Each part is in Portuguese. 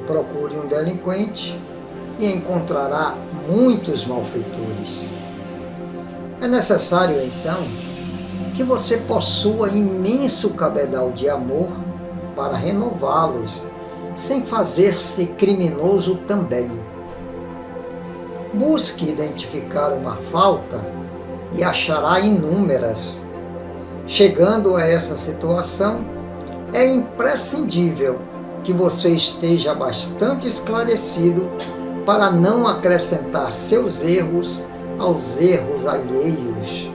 Procure um delinquente e encontrará muitos malfeitores. É necessário, então, que você possua imenso cabedal de amor para renová-los, sem fazer-se criminoso também. Busque identificar uma falta e achará inúmeras. Chegando a essa situação, é imprescindível que você esteja bastante esclarecido para não acrescentar seus erros aos erros alheios.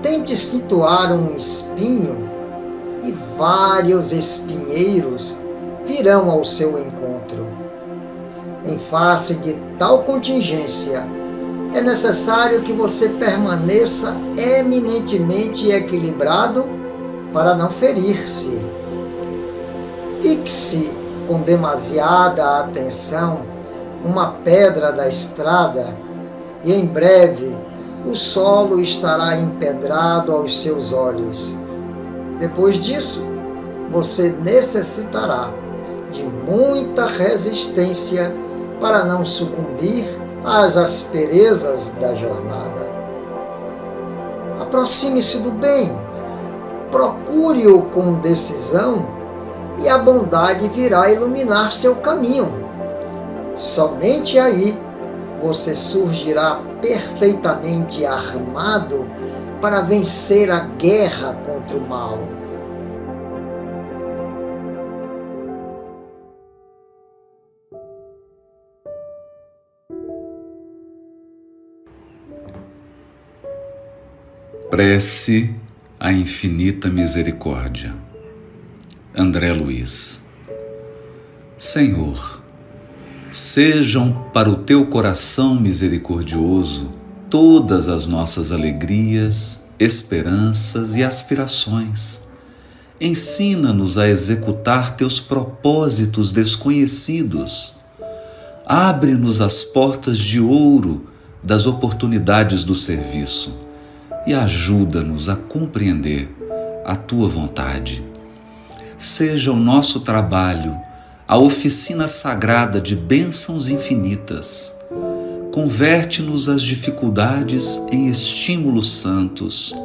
Tente situar um espinho e vários espinheiros virão ao seu encontro. Em face de tal contingência, é necessário que você permaneça eminentemente equilibrado para não ferir-se. Fixe com demasiada atenção uma pedra da estrada e em breve o solo estará empedrado aos seus olhos. Depois disso, você necessitará de muita resistência para não sucumbir às asperezas da jornada. Aproxime-se do bem, procure-o com decisão e a bondade virá iluminar seu caminho. Somente aí você surgirá perfeitamente armado para vencer a guerra contra o mal. Prece à infinita misericórdia. André Luiz. Senhor, sejam para o teu coração misericordioso todas as nossas alegrias, esperanças e aspirações. Ensina-nos a executar teus propósitos desconhecidos. Abre-nos as portas de ouro das oportunidades do serviço e ajuda-nos a compreender a tua vontade. Seja o nosso trabalho a oficina sagrada de bênçãos infinitas. Converte-nos as dificuldades em estímulos santos.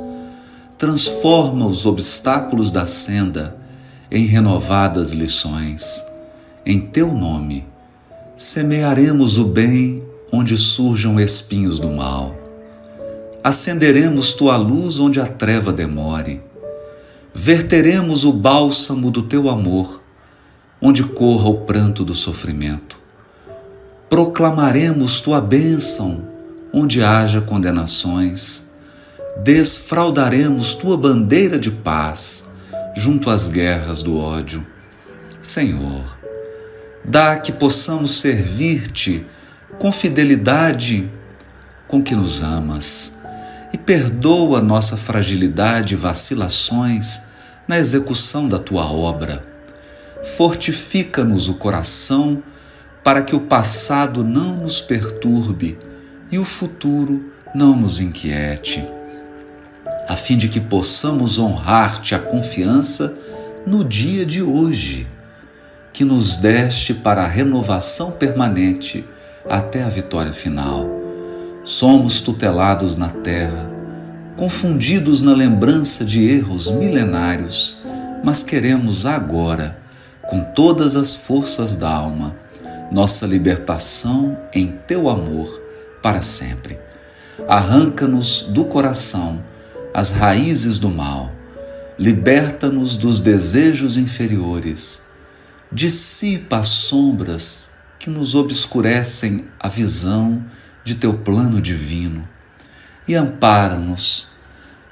Transforma os obstáculos da senda em renovadas lições. Em teu nome, semearemos o bem onde surjam espinhos do mal. Acenderemos tua luz onde a treva demore. Verteremos o bálsamo do teu amor, onde corra o pranto do sofrimento. Proclamaremos tua bênção, onde haja condenações. Desfraldaremos tua bandeira de paz, junto às guerras do ódio. Senhor, dá que possamos servir-te com fidelidade com que nos amas, e perdoa nossa fragilidade e vacilações na execução da tua obra. Fortifica-nos o coração para que o passado não nos perturbe e o futuro não nos inquiete, a fim de que possamos honrar-te a confiança no dia de hoje, que nos deste para a renovação permanente até a vitória final. Somos tutelados na terra, confundidos na lembrança de erros milenários, mas queremos agora, com todas as forças da alma, nossa libertação em teu amor para sempre. Arranca-nos do coração as raízes do mal, liberta-nos dos desejos inferiores, dissipa as sombras que nos obscurecem a visão de teu plano divino e ampara-nos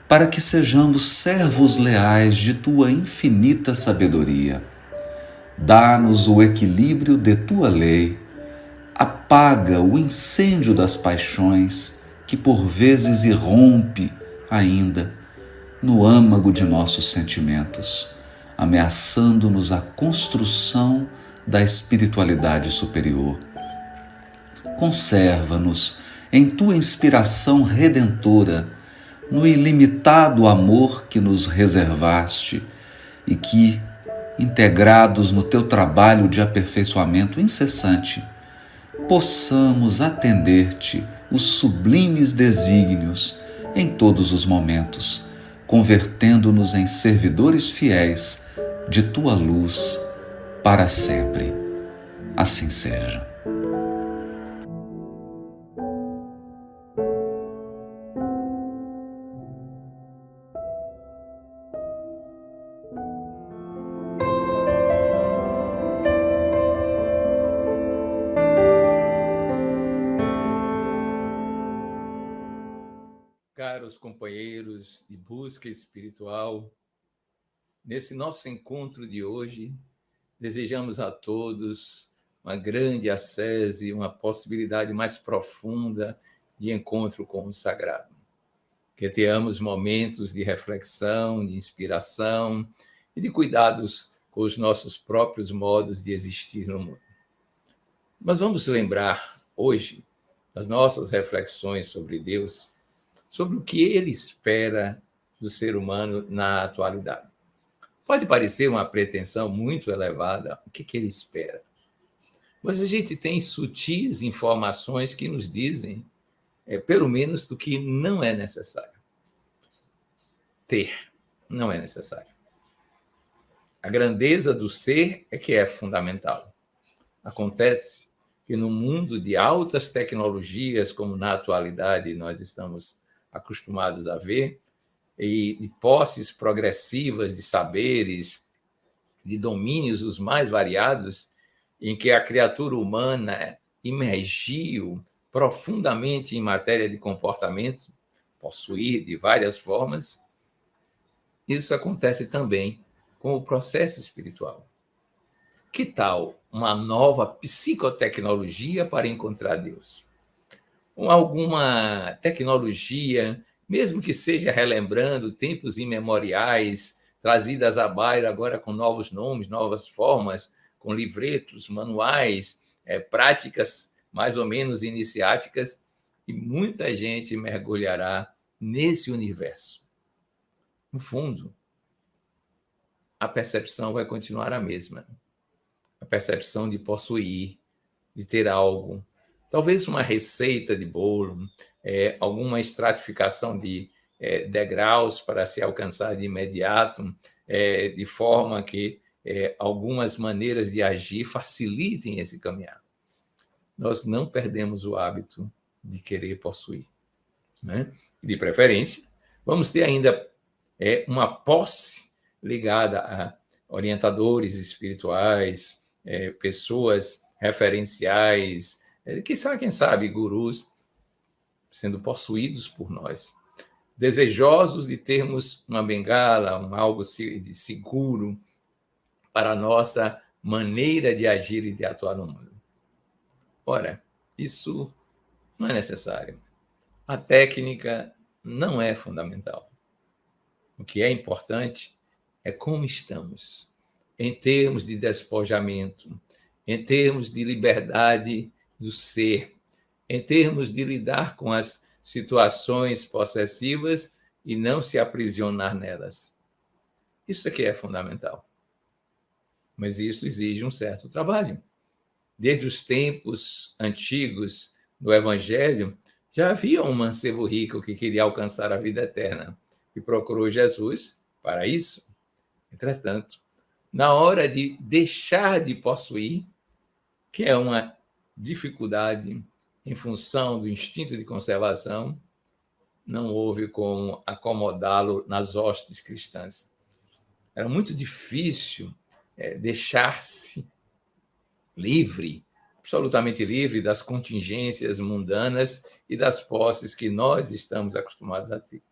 para que sejamos servos leais de tua infinita sabedoria. Dá-nos o equilíbrio de tua lei, apaga o incêndio das paixões que por vezes irrompe ainda no âmago de nossos sentimentos, ameaçando-nos a construção da espiritualidade superior. Conserva-nos em tua inspiração redentora, no ilimitado amor que nos reservaste e que, integrados no teu trabalho de aperfeiçoamento incessante, possamos atender-te os sublimes desígnios em todos os momentos, convertendo-nos em servidores fiéis de tua luz para sempre. Assim seja. Caros companheiros de busca espiritual, nesse nosso encontro de hoje, desejamos a todos uma grande ascese, uma possibilidade mais profunda de encontro com o sagrado. Que tenhamos momentos de reflexão, de inspiração e de cuidados com os nossos próprios modos de existir no mundo. Mas vamos lembrar hoje das nossas reflexões sobre Deus, sobre o que ele espera do ser humano na atualidade. Pode parecer uma pretensão muito elevada, o que ele espera? Mas a gente tem sutis informações que nos dizem, pelo menos, do que não é necessário. Não é necessário. A grandeza do ser é que é fundamental. Acontece que no mundo de altas tecnologias, como na atualidade nós estamos acostumados a ver, e de posses progressivas de saberes, de domínios os mais variados, em que a criatura humana imergiu profundamente em matéria de comportamento, possuir de várias formas, isso acontece também com o processo espiritual. Que tal uma nova psicotecnologia para encontrar Deus? Ou alguma tecnologia, mesmo que seja relembrando tempos imemoriais, trazidas à baila agora com novos nomes, novas formas, com livretos, manuais, práticas mais ou menos iniciáticas, e muita gente mergulhará nesse universo. No fundo, a percepção vai continuar a mesma. A percepção de possuir, de ter algo, talvez uma receita de bolo, alguma estratificação de degraus para se alcançar de imediato, de forma que algumas maneiras de agir facilitem esse caminhar. Nós não perdemos o hábito de querer possuir, né? De preferência, vamos ter ainda uma posse ligada a orientadores espirituais, pessoas referenciais, quem sabe gurus, sendo possuídos por nós, desejosos de termos uma bengala, algo de seguro para a nossa maneira de agir e de atuar no mundo. Ora, isso não é necessário. A técnica não é fundamental. O que é importante é como estamos, em termos de despojamento, em termos de liberdade do ser, em termos de lidar com as situações possessivas e não se aprisionar nelas. Isso aqui é fundamental. Mas isso exige um certo trabalho. Desde os tempos antigos do Evangelho, já havia um mancebo rico que queria alcançar a vida eterna e procurou Jesus para isso. Entretanto, na hora de deixar de possuir, que é uma dificuldade em função do instinto de conservação, não houve como acomodá-lo nas hostes cristãs. Era muito difícil deixar-se livre, absolutamente livre das contingências mundanas e das posses que nós estamos acostumados a ter.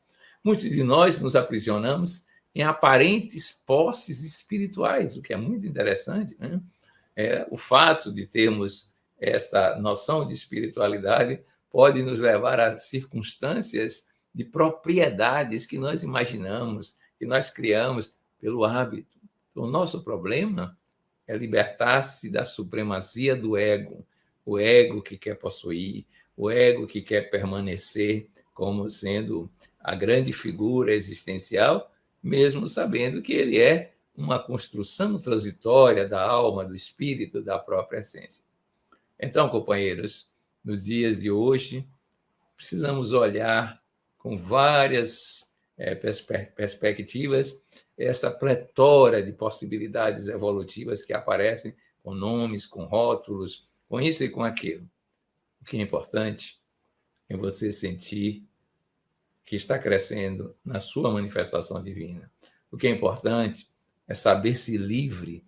Muitos de nós nos aprisionamos em aparentes posses espirituais, o que é muito interessante, né? O fato de termos esta noção de espiritualidade pode nos levar a circunstâncias de propriedades que nós imaginamos, que nós criamos pelo hábito. Então, o nosso problema é libertar-se da supremacia do ego, o ego que quer possuir, o ego que quer permanecer como sendo a grande figura existencial, mesmo sabendo que ele é uma construção transitória da alma, do espírito, da própria essência. Então, companheiros, nos dias de hoje, precisamos olhar com várias perspectivas essa pletora de possibilidades evolutivas que aparecem com nomes, com rótulos, com isso e com aquilo. O que é importante é você sentir que está crescendo na sua manifestação divina. O que é importante é saber-se livre,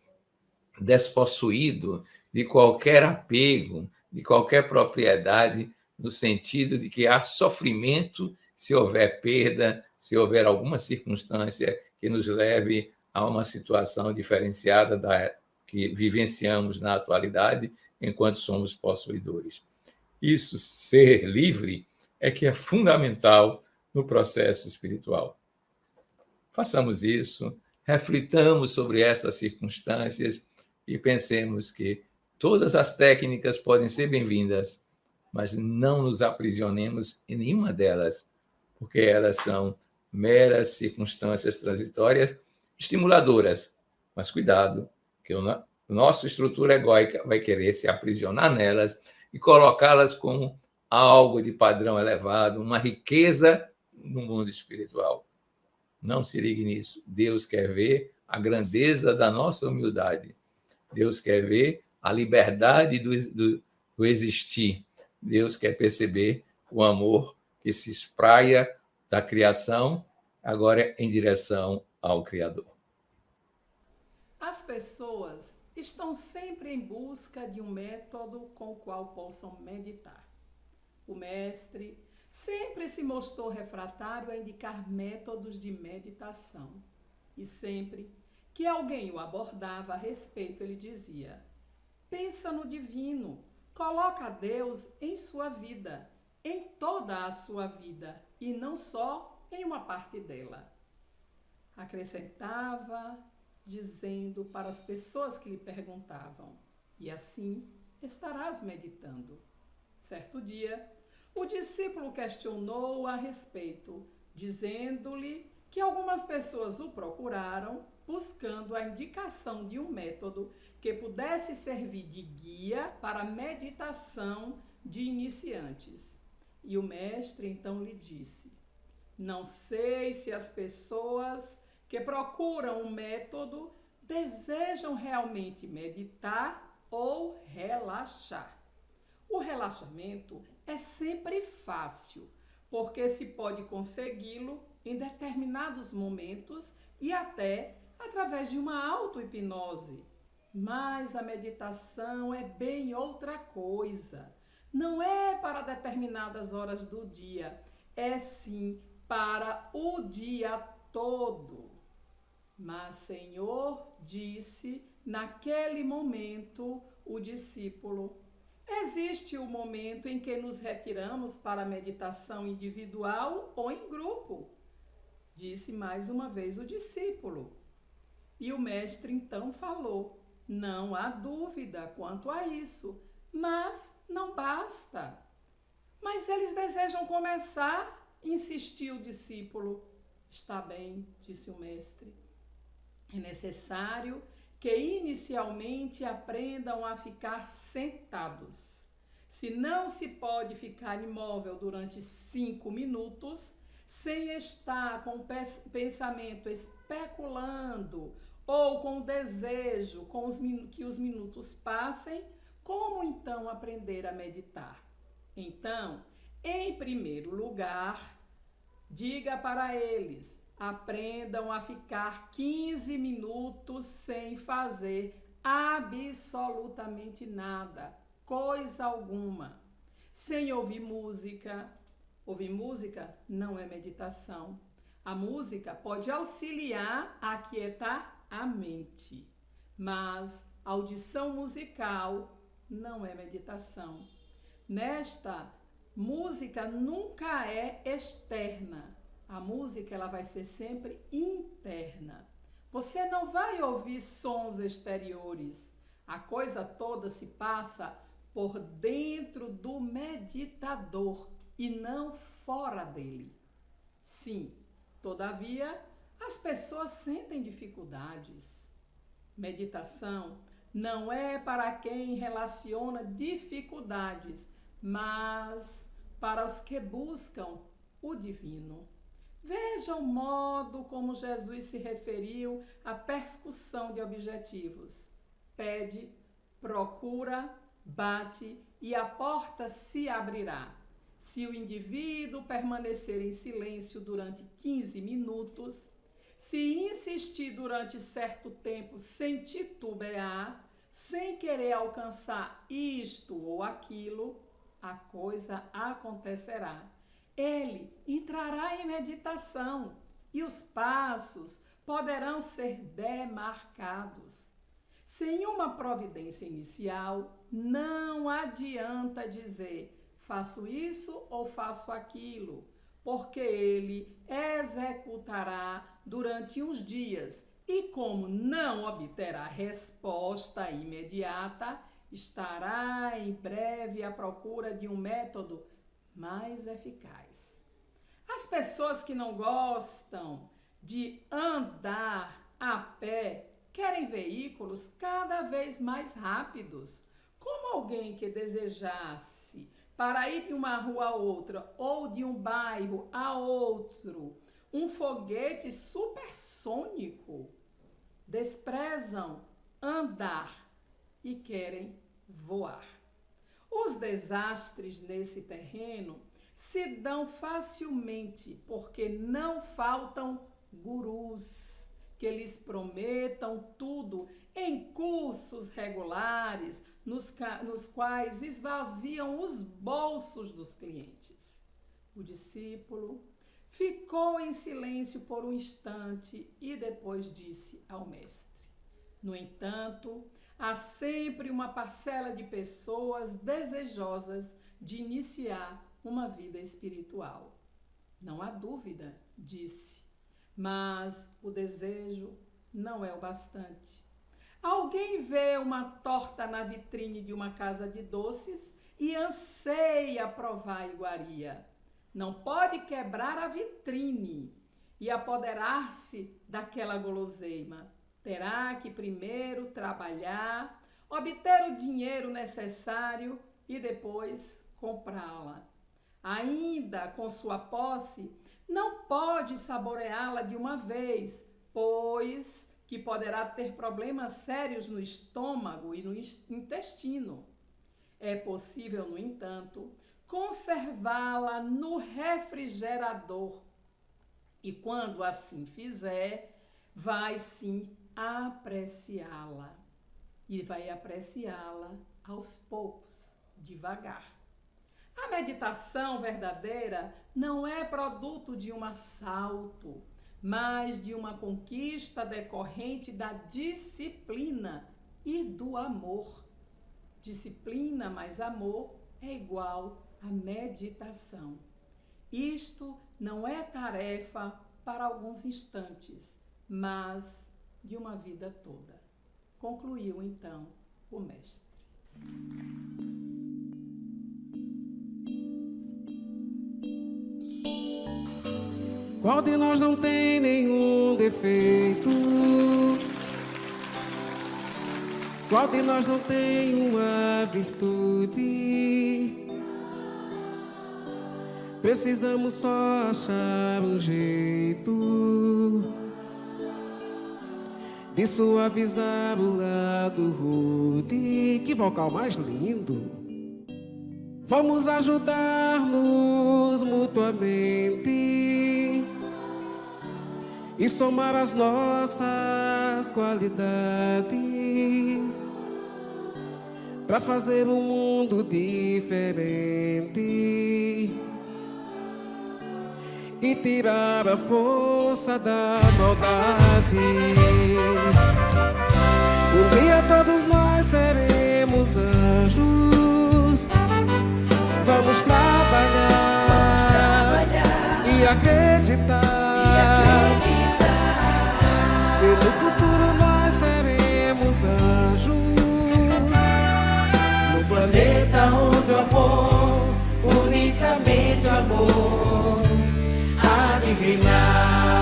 despossuído de qualquer apego, de qualquer propriedade, no sentido de que há sofrimento se houver perda, se houver alguma circunstância que nos leve a uma situação diferenciada da que vivenciamos na atualidade, enquanto somos possuidores. Isso, ser livre, é que é fundamental no processo espiritual. Façamos isso, reflitamos sobre essas circunstâncias e pensemos que todas as técnicas podem ser bem-vindas, mas não nos aprisionemos em nenhuma delas, porque elas são meras circunstâncias transitórias estimuladoras. Mas cuidado, que a nossa estrutura egóica vai querer se aprisionar nelas e colocá-las como algo de padrão elevado, uma riqueza no mundo espiritual. Não se ligue nisso. Deus quer ver a grandeza da nossa humildade. Deus quer ver a liberdade do existir. Deus quer perceber o amor que se espraia da criação, agora em direção ao Criador. As pessoas estão sempre em busca de um método com o qual possam meditar. O mestre sempre se mostrou refratário a indicar métodos de meditação. E sempre que alguém o abordava a respeito, ele dizia: pensa no divino, coloca Deus em sua vida, em toda a sua vida, e não só em uma parte dela. Acrescentava, dizendo para as pessoas que lhe perguntavam: e assim estarás meditando. Certo dia, o discípulo questionou-o a respeito, dizendo-lhe que algumas pessoas o procuraram, buscando a indicação de um método que pudesse servir de guia para a meditação de iniciantes. E o mestre então lhe disse: não sei se as pessoas que procuram um método desejam realmente meditar ou relaxar. O relaxamento é sempre fácil, porque se pode consegui-lo em determinados momentos e até através de uma auto-hipnose. Mas a meditação é bem outra coisa. Não é para determinadas horas do dia, é sim para o dia todo. Mas Senhor, disse naquele momento o discípulo, existe o momento em que nos retiramos para a meditação individual ou em grupo, disse mais uma vez o discípulo. E o mestre então falou: não há dúvida quanto a isso, mas não basta. Mas eles desejam começar, insistiu o discípulo. Está bem, disse o mestre. É necessário que inicialmente aprendam a ficar sentados. Se não se pode ficar imóvel durante 5 minutos, sem estar com o pensamento especulando ou com o desejo que os minutos passem, como então aprender a meditar? Então, em primeiro lugar, diga para eles: aprendam a ficar 15 minutos sem fazer absolutamente nada, coisa alguma, sem ouvir música. Ouvir música não é meditação. A música pode auxiliar a aquietar a mente, mas a audição musical não é meditação. Nesta, música nunca é externa. A música ela vai ser sempre interna. Você não vai ouvir sons exteriores. A coisa toda se passa por dentro do meditador e não fora dele. Sim, todavia, As pessoas sentem dificuldades. Meditação não é para quem relaciona dificuldades, mas para os que buscam o divino. Veja o modo como Jesus se referiu à persecução de objetivos. Pede, procura, bate e a porta se abrirá. Se o indivíduo permanecer em silêncio durante 15 minutos, se insistir durante certo tempo sem titubear, sem querer alcançar isto ou aquilo, a coisa acontecerá. Ele entrará em meditação e os passos poderão ser demarcados. Sem uma providência inicial, não adianta dizer faço isso ou faço aquilo, porque ele executará durante uns dias e, como não obterá resposta imediata, estará em breve à procura de um método mais eficaz. As pessoas que não gostam de andar a pé querem veículos cada vez mais rápidos. Como alguém que desejasse para ir de uma rua a outra ou de um bairro a outro um foguete supersônico, desprezam andar e querem voar. Os desastres nesse terreno se dão facilmente porque não faltam gurus que lhes prometam tudo em cursos regulares, nos quais esvaziam os bolsos dos clientes. O discípulo ficou em silêncio por um instante e depois disse ao mestre: no entanto, há sempre uma parcela de pessoas desejosas de iniciar uma vida espiritual. Não há dúvida, disse, mas o desejo não é o bastante. Alguém vê uma torta na vitrine de uma casa de doces e anseia provar a iguaria. Não pode quebrar a vitrine e apoderar-se daquela guloseima. Terá que primeiro trabalhar, obter o dinheiro necessário e depois comprá-la. Ainda com sua posse, não pode saboreá-la de uma vez, pois que poderá ter problemas sérios no estômago e no intestino. É possível, no entanto, conservá-la no refrigerador e, quando assim fizer, vai sim apreciá-la e vai apreciá-la aos poucos, devagar. A meditação verdadeira não é produto de um assalto, mas de uma conquista decorrente da disciplina e do amor. Disciplina mais amor é igual a meditação. Isto não é tarefa para alguns instantes, mas de uma vida toda. Concluiu então o mestre. Qual de nós não tem nenhum defeito? Qual de nós não tem uma virtude? Precisamos só achar um jeito de suavizar o lado rude. Que vocal mais lindo! Vamos ajudar-nos mutuamente e somar as nossas qualidades para fazer um mundo diferente e tirar a força da maldade. Um dia todos nós seremos anjos. Vamos trabalhar e acreditar. E no futuro nós seremos anjos, no planeta onde o amor, unicamente o amor, há de reinar.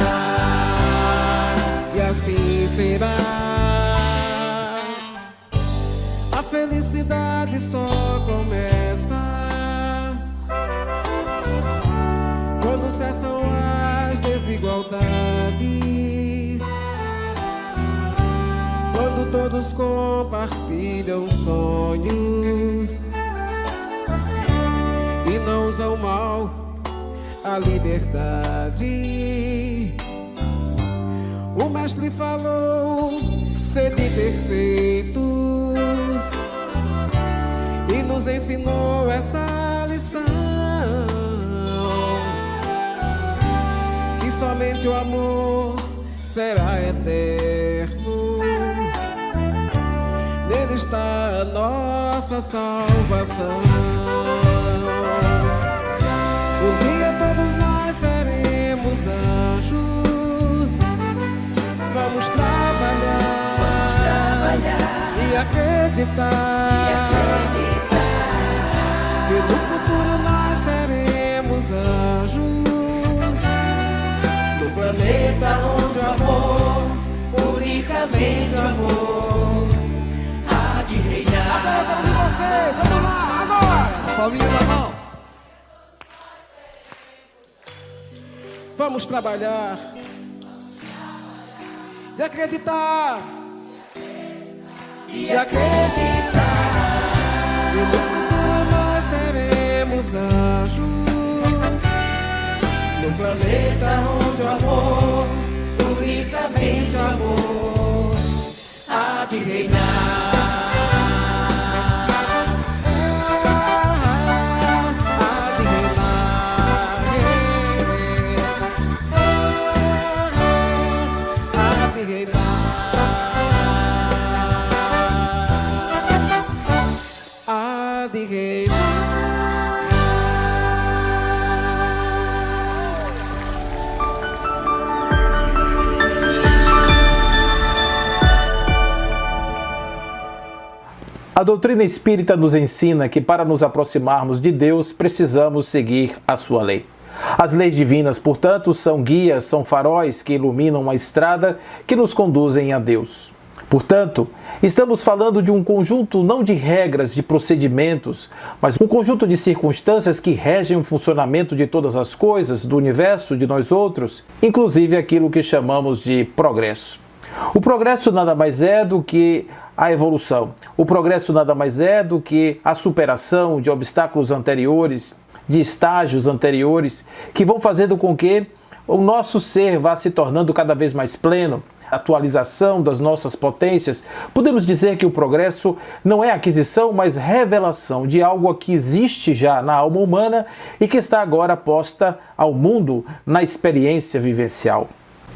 felicidade só começa quando cessam as desigualdades, quando todos compartilham sonhos e não usam mal a liberdade. O mestre falou: sede perfeitos, e nos ensinou essa lição, que somente o amor será eterno. Nele está a nossa salvação. Um dia todos nós seremos anjos. Vamos trabalhar e acreditar que no futuro nós seremos anjos, no planeta onde o amor, unicamente o amor, há de reinar. Agora de vocês, vamos lá, agora! Palminha na mão. Vamos trabalhar e acreditar, e acreditar que no futuro nós seremos anjos, no planeta onde o amor, unicamente o amor, há de reinar. A doutrina espírita nos ensina que para nos aproximarmos de Deus precisamos seguir a sua lei. As leis divinas, portanto, são guias, são faróis que iluminam uma estrada que nos conduzem a Deus. Portanto, estamos falando de um conjunto não de regras, de procedimentos, mas um conjunto de circunstâncias que regem o funcionamento de todas as coisas, do universo, de nós outros, inclusive aquilo que chamamos de progresso. O progresso nada mais é do que a evolução. O progresso nada mais é do que a superação de obstáculos anteriores, de estágios anteriores, que vão fazendo com que o nosso ser vá se tornando cada vez mais pleno. Atualização das nossas potências. Podemos dizer que o progresso não é aquisição, mas revelação de algo que existe já na alma humana e que está agora posta ao mundo na experiência vivencial.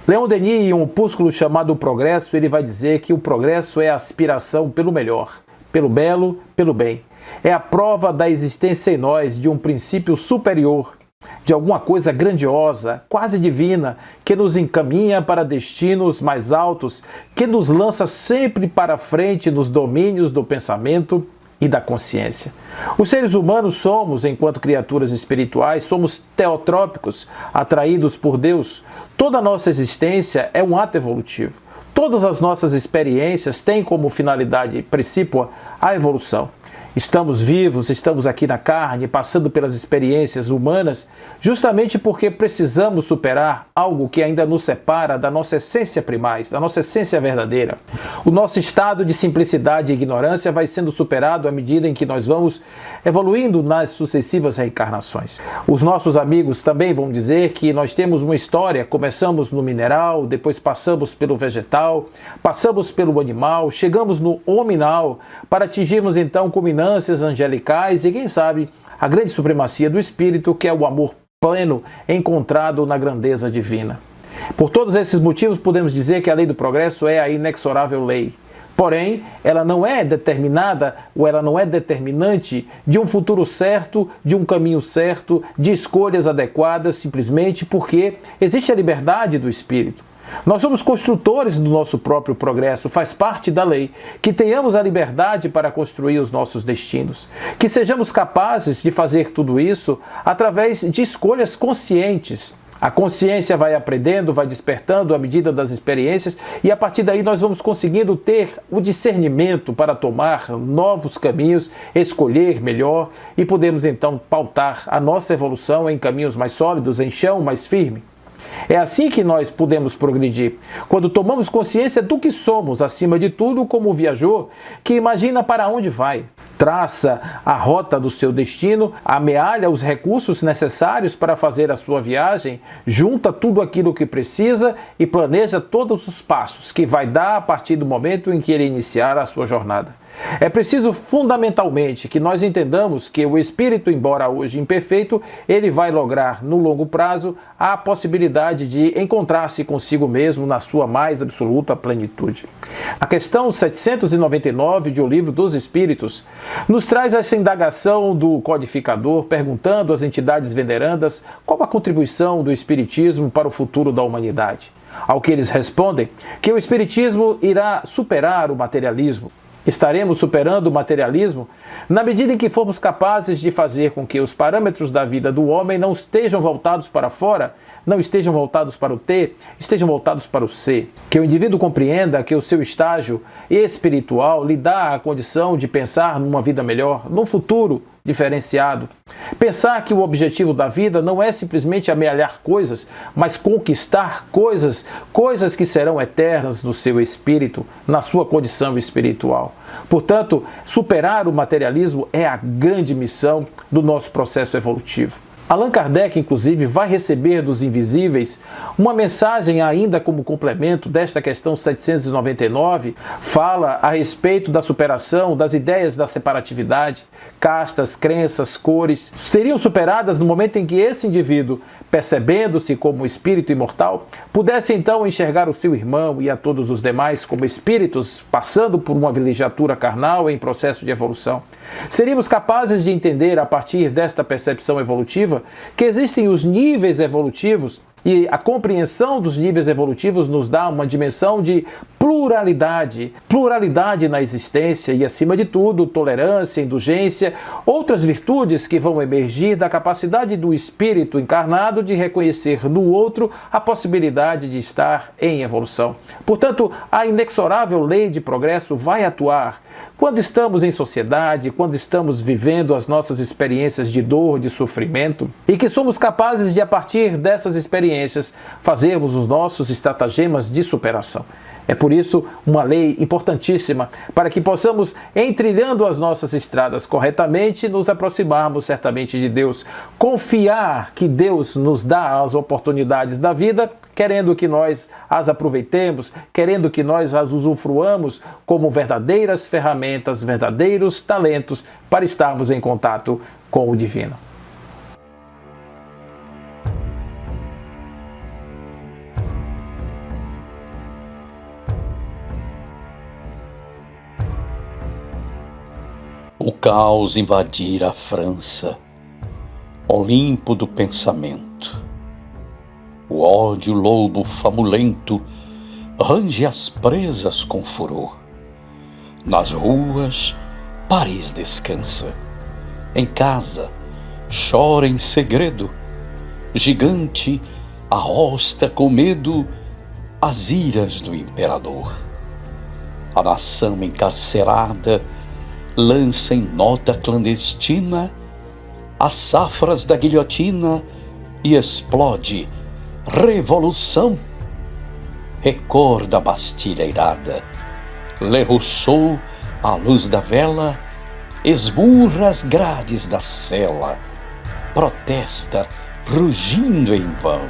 Leon Denis, em um opúsculo chamado O Progresso, ele vai dizer que o progresso é a aspiração pelo melhor, pelo belo, pelo bem. É a prova da existência em nós de um princípio superior, de alguma coisa grandiosa, quase divina, que nos encaminha para destinos mais altos, que nos lança sempre para frente nos domínios do pensamento e da consciência. Os seres humanos somos, enquanto criaturas espirituais, somos teotrópicos, atraídos por Deus. Toda a nossa existência é um ato evolutivo. Todas as nossas experiências têm como finalidade precípua a evolução. Estamos vivos, estamos aqui na carne, passando pelas experiências humanas, justamente porque precisamos superar algo que ainda nos separa da nossa essência primais, da nossa essência verdadeira. O nosso estado de simplicidade e ignorância vai sendo superado à medida em que nós vamos evoluindo nas sucessivas reencarnações. Os nossos amigos também vão dizer que nós temos uma história, começamos no mineral, depois passamos pelo vegetal, passamos pelo animal, chegamos no hominal, para atingirmos então culminâncias angelicais e, quem sabe, a grande supremacia do espírito, que é o amor pleno encontrado na grandeza divina. Por todos esses motivos, podemos dizer que a lei do progresso é a inexorável lei. Porém, ela não é determinada ou ela não é determinante de um futuro certo, de um caminho certo, de escolhas adequadas, simplesmente porque existe a liberdade do espírito. Nós somos construtores do nosso próprio progresso, faz parte da lei, que tenhamos a liberdade para construir os nossos destinos, que sejamos capazes de fazer tudo isso através de escolhas conscientes, A consciência vai aprendendo, vai despertando à medida das experiências e a partir daí nós vamos conseguindo ter o discernimento para tomar novos caminhos, escolher melhor e podemos então pautar a nossa evolução em caminhos mais sólidos, em chão mais firme. É assim que nós podemos progredir, quando tomamos consciência do que somos, acima de tudo, como o viajor que imagina para onde vai. Traça a rota do seu destino, amealha os recursos necessários para fazer a sua viagem, junta tudo aquilo que precisa e planeja todos os passos que vai dar a partir do momento em que ele iniciar a sua jornada. É preciso fundamentalmente que nós entendamos que o espírito, embora hoje imperfeito, ele vai lograr no longo prazo a possibilidade de encontrar-se consigo mesmo na sua mais absoluta plenitude. A questão 799 de O Livro dos Espíritos nos traz essa indagação do codificador perguntando às entidades venerandas qual a contribuição do espiritismo para o futuro da humanidade. Ao que eles respondem que o espiritismo irá superar o materialismo. Estaremos superando o materialismo na medida em que formos capazes de fazer com que os parâmetros da vida do homem não estejam voltados para fora, não estejam voltados para o ter, estejam voltados para o ser. Que o indivíduo compreenda que o seu estágio espiritual lhe dá a condição de pensar numa vida melhor, num futuro diferenciado. Pensar que o objetivo da vida não é simplesmente amealhar coisas, mas conquistar coisas que serão eternas no seu espírito, na sua condição espiritual. Portanto, superar o materialismo é a grande missão do nosso processo evolutivo. Allan Kardec, inclusive, vai receber dos invisíveis uma mensagem ainda como complemento desta questão 799, fala a respeito da superação das ideias da separatividade, castas, crenças, cores, seriam superadas no momento em que esse indivíduo, percebendo-se como espírito imortal, pudesse então enxergar o seu irmão e a todos os demais como espíritos passando por uma vilegiatura carnal em processo de evolução. Seríamos capazes de entender, a partir desta percepção evolutiva, que existem os níveis evolutivos e a compreensão dos níveis evolutivos nos dá uma dimensão de pluralidade na existência e, acima de tudo, tolerância, indulgência, outras virtudes que vão emergir da capacidade do espírito encarnado de reconhecer no outro a possibilidade de estar em evolução. Portanto, a inexorável lei de progresso vai atuar quando estamos em sociedade, quando estamos vivendo as nossas experiências de dor, de sofrimento, e que somos capazes de, a partir dessas experiências, fazermos os nossos estratagemas de superação. É por isso uma lei importantíssima para que possamos, entrilhando as nossas estradas corretamente, nos aproximarmos certamente de Deus. Confiar que Deus nos dá as oportunidades da vida, querendo que nós as aproveitemos, querendo que nós as usufruamos como verdadeiras ferramentas, verdadeiros talentos para estarmos em contato com o divino. O caos invadira a França, Olimpo do pensamento. O ódio lobo famulento range as presas com furor. Nas ruas, Paris descansa. Em casa, chora em segredo. Gigante arrosta com medo as iras do imperador. A nação encarcerada lança em nota clandestina as safras da guilhotina e explode revolução. Recorda a Bastilha irada, Le Rousseau, à luz da vela, esmurra as grades da cela, protesta rugindo em vão.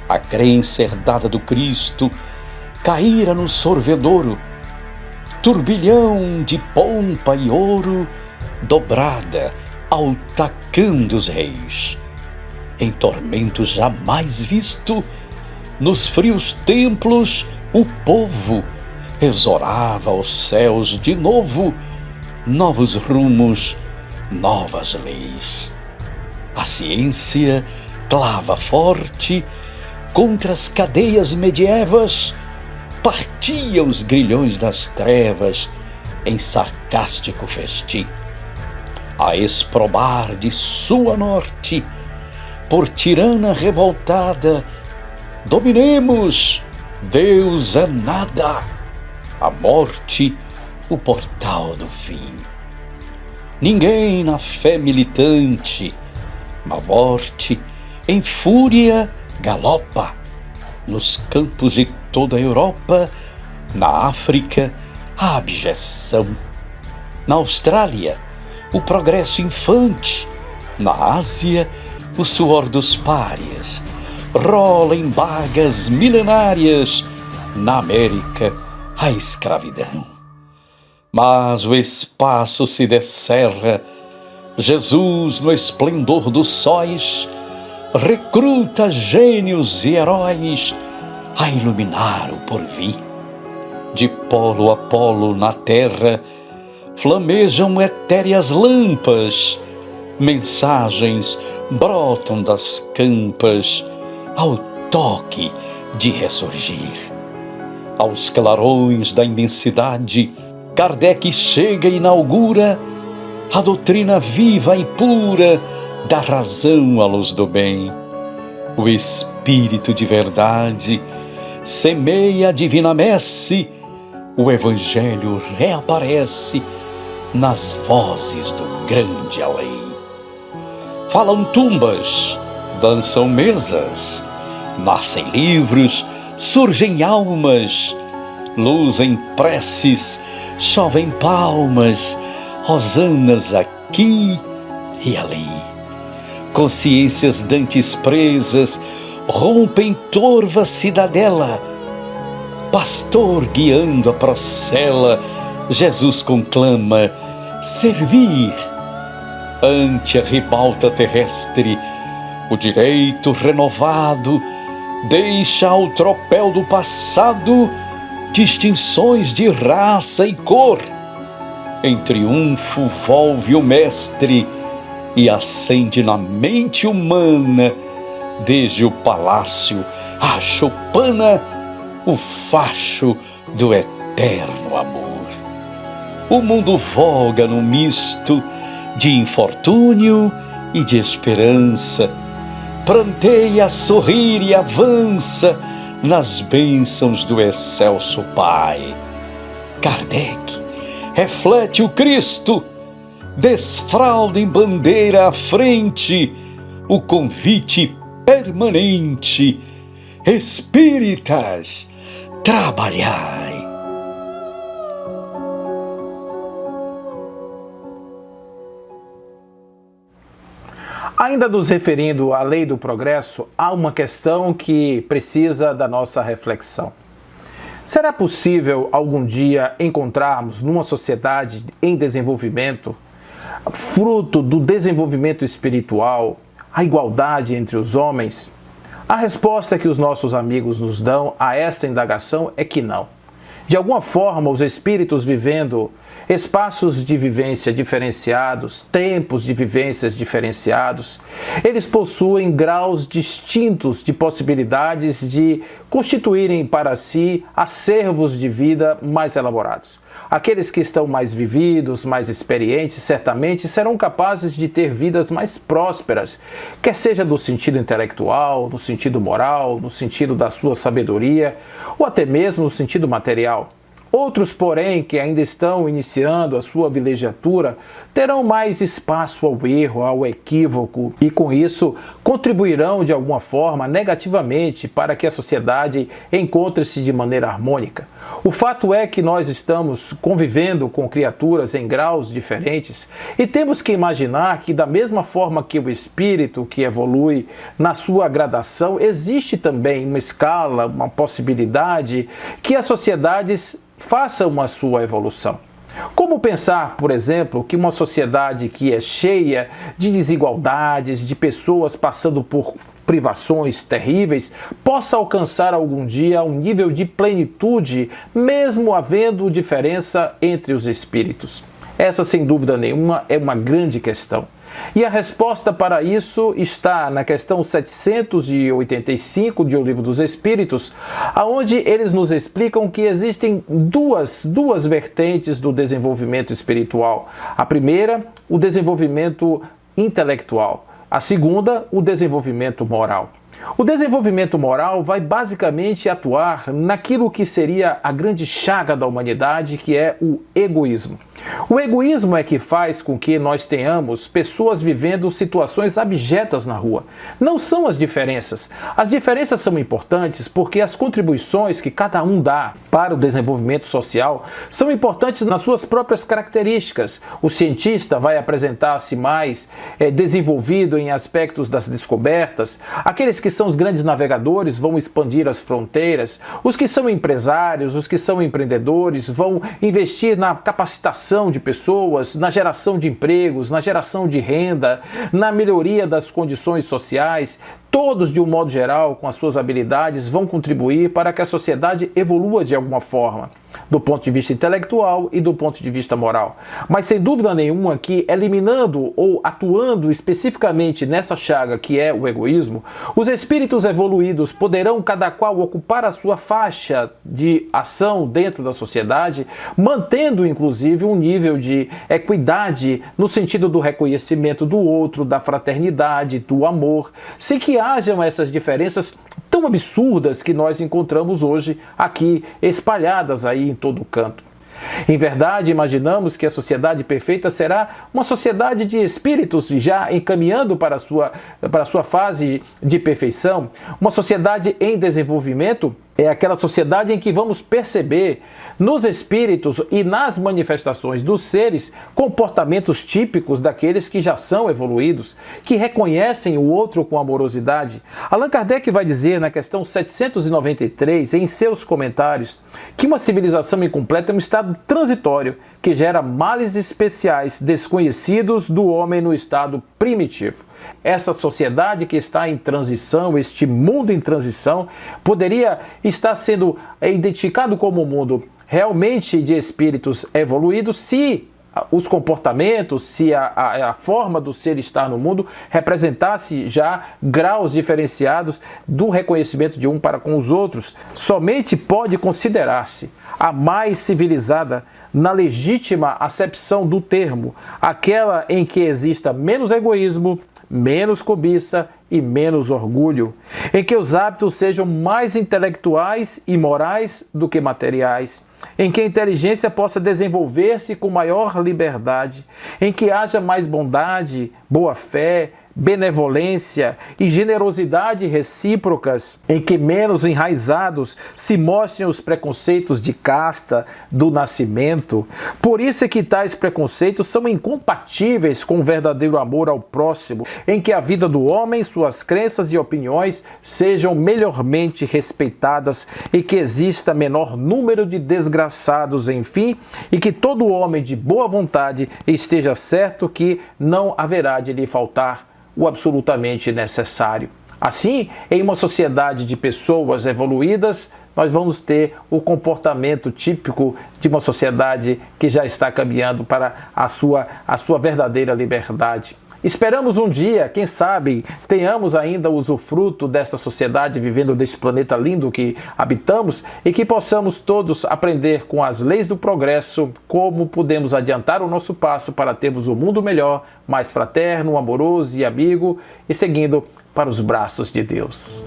A crença herdada do Cristo caíra no sorvedouro, turbilhão de pompa e ouro dobrada ao tacão dos reis. Em tormento jamais visto, nos frios templos o povo exorava aos céus de novo, novos rumos, novas leis. A ciência clava forte contra as cadeias medievas, partia os grilhões das trevas em sarcástico festim. A exprobar de sul a norte, por tirana revoltada. Dominemos, Deus é nada, a morte, o portal do fim. Ninguém na fé militante, a morte em fúria galopa nos campos de toda a Europa, na África, a abjeção. Na Austrália, o progresso infante. Na Ásia, o suor dos párias. Rola em bagas milenárias. Na América, a escravidão. Mas o espaço se descerra. Jesus, no esplendor dos sóis, recruta gênios e heróis a iluminar o porvir. De polo a polo na terra flamejam etéreas lampas, mensagens brotam das campas ao toque de ressurgir. Aos clarões da imensidade, Kardec chega e inaugura a doutrina viva e pura da razão à luz do bem. O Espírito de verdade semeia a divina messe, o Evangelho reaparece nas vozes do grande além. Falam tumbas, dançam mesas, nascem livros, surgem almas, luzem preces, chovem palmas, hosanas aqui e ali. Consciências dantes presas rompem torva cidadela. Pastor guiando a procela, Jesus conclama: servir. Ante a ribalta terrestre, o direito renovado deixa ao tropel do passado distinções de raça e cor. Em triunfo volve o mestre e acende na mente humana, desde o palácio à choupana, o facho do eterno amor. O mundo voga no misto de infortúnio e de esperança, pranteia, sorrir e avança nas bênçãos do excelso Pai. Kardec reflete o Cristo, desfralda em bandeira à frente o convite permanente: espíritas, trabalhai. Ainda nos referindo à lei do progresso, há uma questão que precisa da nossa reflexão. Será possível algum dia encontrarmos numa sociedade em desenvolvimento, fruto do desenvolvimento espiritual, a igualdade entre os homens? A resposta que os nossos amigos nos dão a esta indagação é que não. De alguma forma, os espíritos vivendo espaços de vivência diferenciados, tempos de vivências diferenciados, eles possuem graus distintos de possibilidades de constituírem para si acervos de vida mais elaborados. Aqueles que estão mais vividos, mais experientes, certamente serão capazes de ter vidas mais prósperas, quer seja no sentido intelectual, no sentido moral, no sentido da sua sabedoria, ou até mesmo no sentido material. Outros, porém, que ainda estão iniciando a sua vilegiatura, terão mais espaço ao erro, ao equívoco, e com isso contribuirão de alguma forma negativamente para que a sociedade encontre-se de maneira harmônica. O fato é que nós estamos convivendo com criaturas em graus diferentes e temos que imaginar que, da mesma forma que o espírito que evolui na sua gradação, existe também uma escala, uma possibilidade que as sociedades façam a sua evolução. Como pensar, por exemplo, que uma sociedade que é cheia de desigualdades, de pessoas passando por privações terríveis, possa alcançar algum dia um nível de plenitude, mesmo havendo diferença entre os espíritos? Essa, sem dúvida nenhuma, é uma grande questão. E a resposta para isso está na questão 785 de O Livro dos Espíritos, onde eles nos explicam que existem duas vertentes do desenvolvimento espiritual. A primeira, o desenvolvimento intelectual, A segunda, o desenvolvimento moral. O desenvolvimento moral vai basicamente atuar naquilo que seria a grande chaga da humanidade, que é o egoísmo. O egoísmo é que faz com que nós tenhamos pessoas vivendo situações abjetas na rua. Não são as diferenças. As diferenças são importantes porque as contribuições que cada um dá para o desenvolvimento social são importantes nas suas próprias características. O cientista vai apresentar-se mais desenvolvido em aspectos das descobertas. Aqueles que são os grandes navegadores vão expandir as fronteiras. Os que são empresários, os que são empreendedores vão investir na capacitação de pessoas, na geração de empregos, na geração de renda, na melhoria das condições sociais. Todos, de um modo geral, com as suas habilidades, vão contribuir para que a sociedade evolua de alguma forma, do ponto de vista intelectual e do ponto de vista moral. Mas, sem dúvida nenhuma, que eliminando ou atuando especificamente nessa chaga que é o egoísmo, os espíritos evoluídos poderão cada qual ocupar a sua faixa de ação dentro da sociedade, mantendo, inclusive, um nível de equidade no sentido do reconhecimento do outro, da fraternidade, do amor, sem que hajam essas diferenças tão absurdas que nós encontramos hoje aqui espalhadas aí em todo canto. Em verdade, imaginamos que a sociedade perfeita será uma sociedade de espíritos já encaminhando para a sua fase de perfeição, uma sociedade em desenvolvimento. É aquela sociedade em que vamos perceber nos espíritos e nas manifestações dos seres comportamentos típicos daqueles que já são evoluídos, que reconhecem o outro com amorosidade. Allan Kardec vai dizer na questão 793, em seus comentários, que uma civilização incompleta é um estado transitório que gera males especiais desconhecidos do homem no estado primitivo. Essa sociedade que está em transição, este mundo em transição, poderia estar sendo identificado como um mundo realmente de espíritos evoluídos se os comportamentos, se a forma do ser estar no mundo representasse já graus diferenciados do reconhecimento de um para com os outros. Somente pode considerar-se a mais civilizada na legítima acepção do termo, aquela em que exista menos egoísmo, menos cobiça e menos orgulho, em que os hábitos sejam mais intelectuais e morais do que materiais, em que a inteligência possa desenvolver-se com maior liberdade, em que haja mais bondade, boa-fé, benevolência e generosidade recíprocas, em que menos enraizados se mostrem os preconceitos de casta, do nascimento. Por isso é que tais preconceitos são incompatíveis com o verdadeiro amor ao próximo, em que a vida do homem, suas crenças e opiniões sejam melhormente respeitadas e que exista menor número de desgraçados, enfim, e que todo homem de boa vontade esteja certo que não haverá de lhe faltar o absolutamente necessário. Assim, em uma sociedade de pessoas evoluídas, nós vamos ter o comportamento típico de uma sociedade que já está caminhando para a sua verdadeira liberdade. Esperamos um dia, quem sabe, tenhamos ainda o usufruto dessa sociedade vivendo deste planeta lindo que habitamos e que possamos todos aprender com as leis do progresso como podemos adiantar o nosso passo para termos um mundo melhor, mais fraterno, amoroso e amigo e seguindo para os braços de Deus.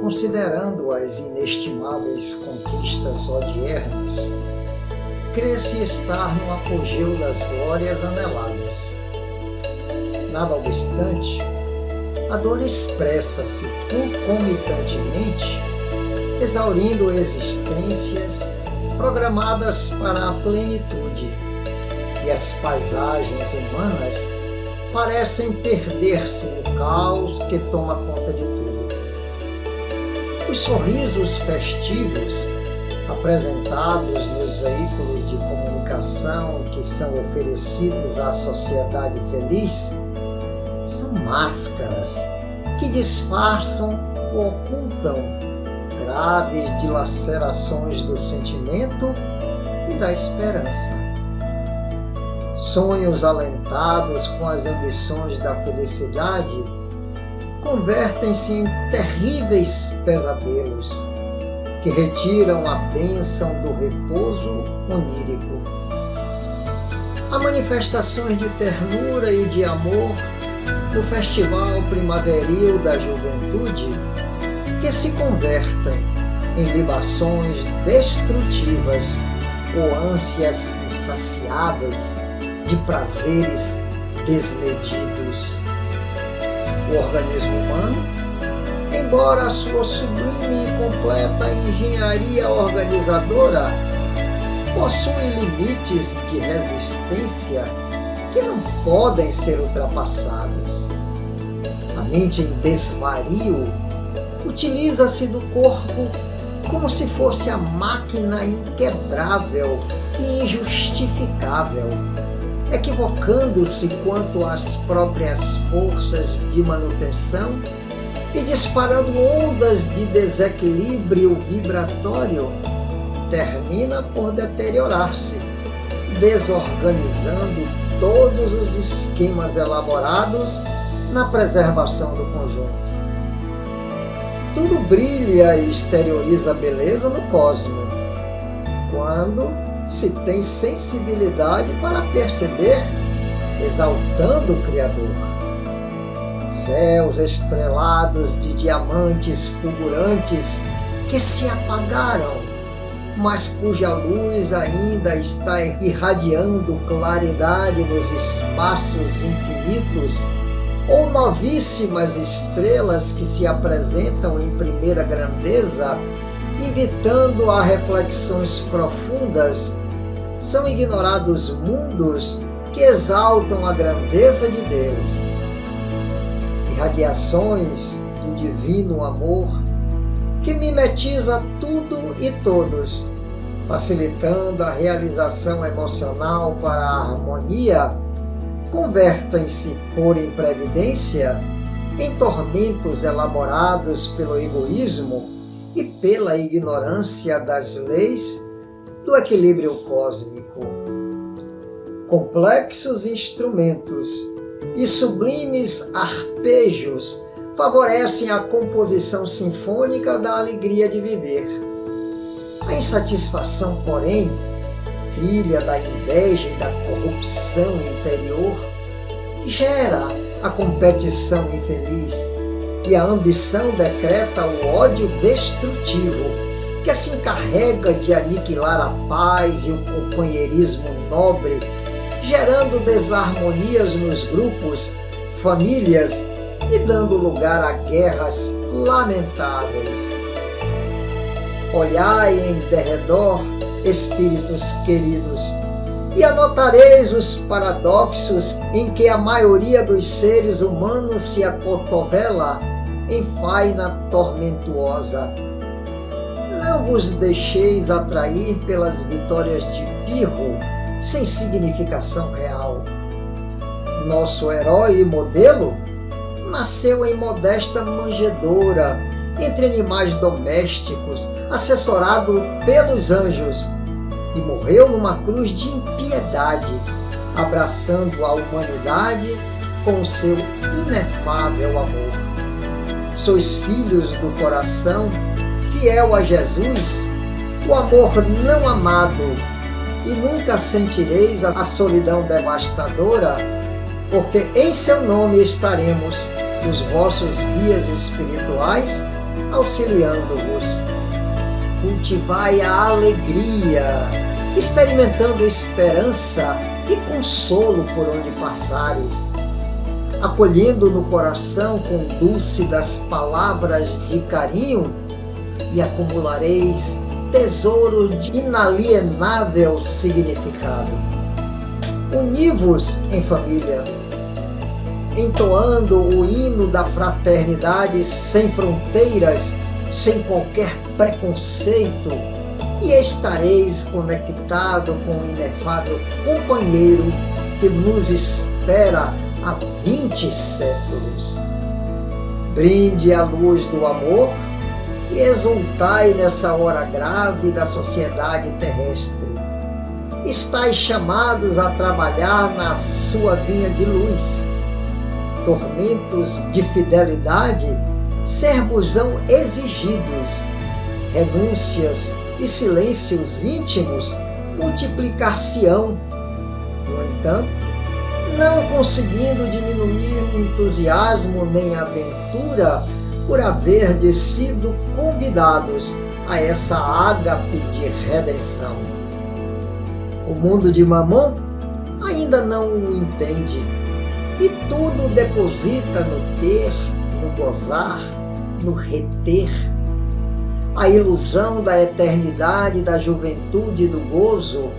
Considerando as inestimáveis conquistas odiernas, crê-se estar no apogeu das glórias aneladas. Nada obstante, a dor expressa-se concomitantemente, exaurindo existências programadas para a plenitude, e as paisagens humanas parecem perder-se no caos que toma conta de tudo. Os sorrisos festivos apresentados nos veículos de comunicação que são oferecidos à sociedade feliz são máscaras que disfarçam ou ocultam graves dilacerações do sentimento e da esperança. Sonhos alentados com as ambições da felicidade convertem-se em terríveis pesadelos, que retiram a bênção do repouso onírico. Há manifestações de ternura e de amor no Festival Primaveril da Juventude que se convertem em libações destrutivas ou ânsias insaciáveis de prazeres desmedidos. O organismo humano, embora a sua sublime e completa engenharia organizadora, possui limites de resistência que não podem ser ultrapassados. A mente em desvario utiliza-se do corpo como se fosse a máquina inquebrável e injustificável, equivocando-se quanto às próprias forças de manutenção e disparando ondas de desequilíbrio vibratório, termina por deteriorar-se, desorganizando todos os esquemas elaborados na preservação do conjunto. Tudo brilha e exterioriza a beleza no cosmo, quando se tem sensibilidade para perceber, exaltando o Criador. Céus estrelados de diamantes fulgurantes que se apagaram, mas cuja luz ainda está irradiando claridade nos espaços infinitos, ou novíssimas estrelas que se apresentam em primeira grandeza, invitando a reflexões profundas, são ignorados mundos que exaltam a grandeza de Deus. Irradiações do divino amor que mimetiza tudo e todos, facilitando a realização emocional para a harmonia, convertem-se, por imprevidência, em tormentos elaborados pelo egoísmo e pela ignorância das leis do equilíbrio cósmico. Complexos instrumentos e sublimes arpejos favorecem a composição sinfônica da alegria de viver. A insatisfação, porém, filha da inveja e da corrupção interior, gera a competição infeliz e a ambição decreta o ódio destrutivo que se encarrega de aniquilar a paz e o companheirismo nobre, gerando desarmonias nos grupos, famílias e dando lugar a guerras lamentáveis. Olhai em derredor, espíritos queridos, e anotareis os paradoxos em que a maioria dos seres humanos se acotovela em faina tormentuosa. Não vos deixeis atrair pelas vitórias de pirro sem significação real. Nosso herói e modelo nasceu em modesta manjedoura, entre animais domésticos, assessorado pelos anjos, e morreu numa cruz de impiedade, abraçando a humanidade com o seu inefável amor. Sois filhos do coração, fiel a Jesus, o amor não amado, e nunca sentireis a solidão devastadora, porque em seu nome estaremos, os vossos guias espirituais, auxiliando-vos. Cultivai a alegria, experimentando esperança e consolo por onde passares, acolhendo no coração com dúlcidas palavras de carinho, e acumulareis tesouros de inalienável significado. Uni-vos em família, entoando o hino da fraternidade sem fronteiras, sem qualquer preconceito, e estareis conectado com o inefável companheiro que nos espera há 20 séculos. Brinde a luz do amor e exultai nessa hora grave da sociedade terrestre. Estais chamados a trabalhar na sua vinha de luz. Tormentos de fidelidade ser-vos-ão exigidos, renúncias e silêncios íntimos multiplicar-se-ão. No entanto, não conseguindo diminuir o entusiasmo nem a aventura por haverdes sido convidados a essa ágape de redenção. O mundo de Mamon ainda não o entende e tudo deposita no ter, no gozar, no reter. A ilusão da eternidade, da juventude, do gozo,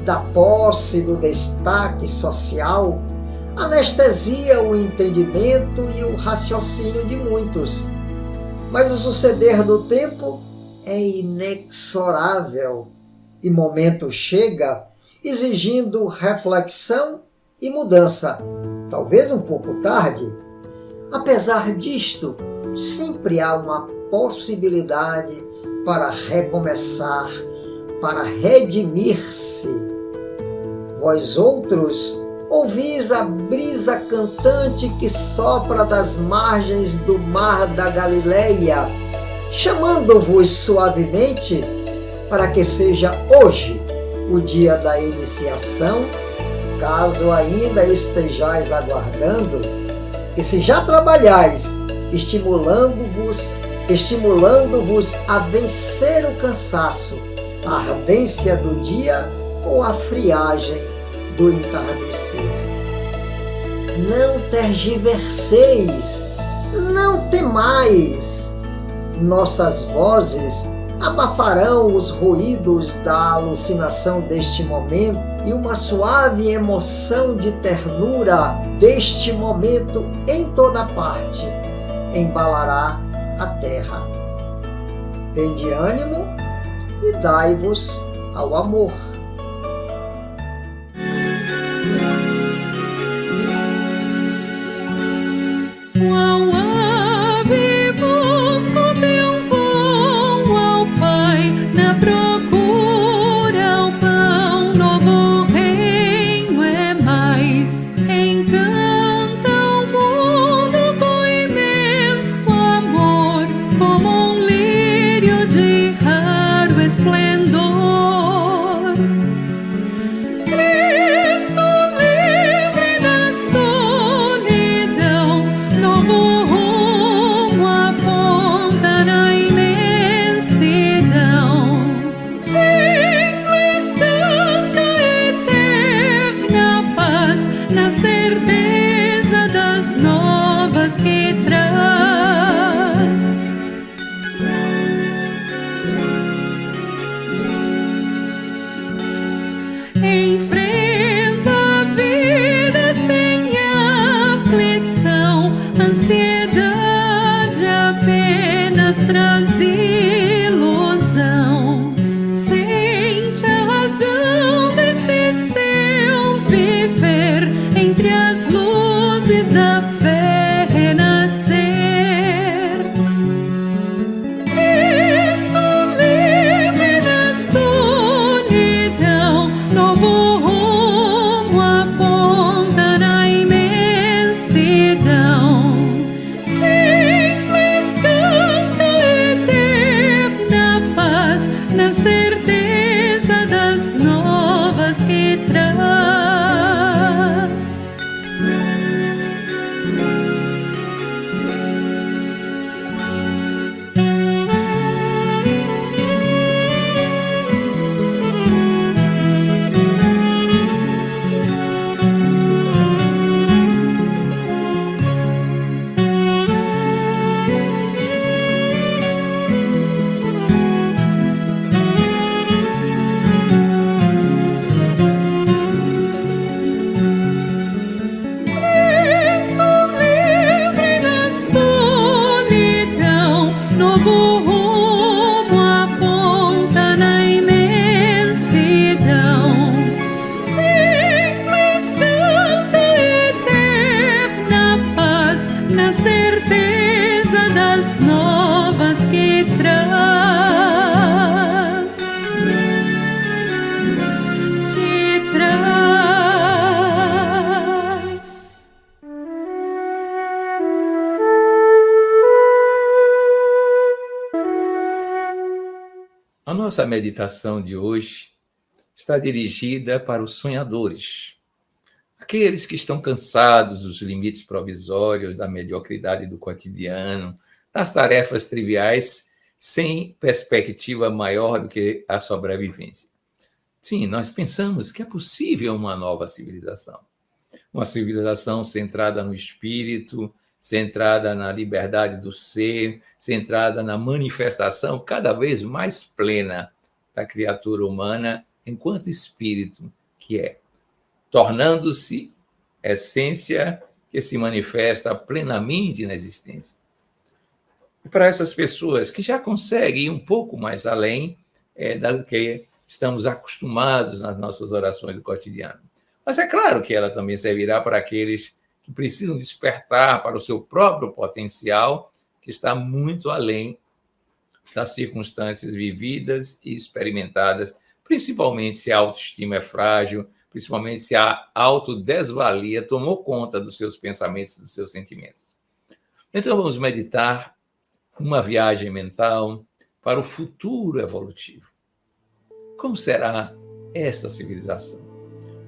da posse, do destaque social, anestesia o entendimento e o raciocínio de muitos. Mas o suceder do tempo é inexorável e momento chega exigindo reflexão e mudança, talvez um pouco tarde. Apesar disto, sempre há uma possibilidade para recomeçar, para redimir-se. Vós outros ouvis a brisa cantante que sopra das margens do mar da Galileia, chamando-vos suavemente para que seja hoje o dia da iniciação, caso ainda estejais aguardando, e se já trabalhais, estimulando-vos a vencer o cansaço, a ardência do dia ou a friagem do entardecer. Não tergiverseis, não temais. Nossas vozes abafarão os ruídos da alucinação deste momento e uma suave emoção de ternura deste momento em toda parte embalará a terra. Tende ânimo e dai-vos ao amor. A nossa meditação de hoje está dirigida para os sonhadores, aqueles que estão cansados dos limites provisórios, da mediocridade do cotidiano, das tarefas triviais, sem perspectiva maior do que a sobrevivência. Sim, nós pensamos que é possível uma nova civilização. Uma civilização centrada no espírito, centrada na liberdade do ser, centrada na manifestação cada vez mais plena da criatura humana enquanto espírito que é, tornando-se essência que se manifesta plenamente na existência. E para essas pessoas que já conseguem ir um pouco mais além do que estamos acostumados nas nossas orações do cotidiano. Mas é claro que ela também servirá para aqueles que precisam despertar para o seu próprio potencial, que está muito além das circunstâncias vividas e experimentadas, principalmente se a autoestima é frágil, principalmente se a autodesvalia tomou conta dos seus pensamentos e dos seus sentimentos. Então vamos meditar uma viagem mental para o futuro evolutivo. Como será esta civilização?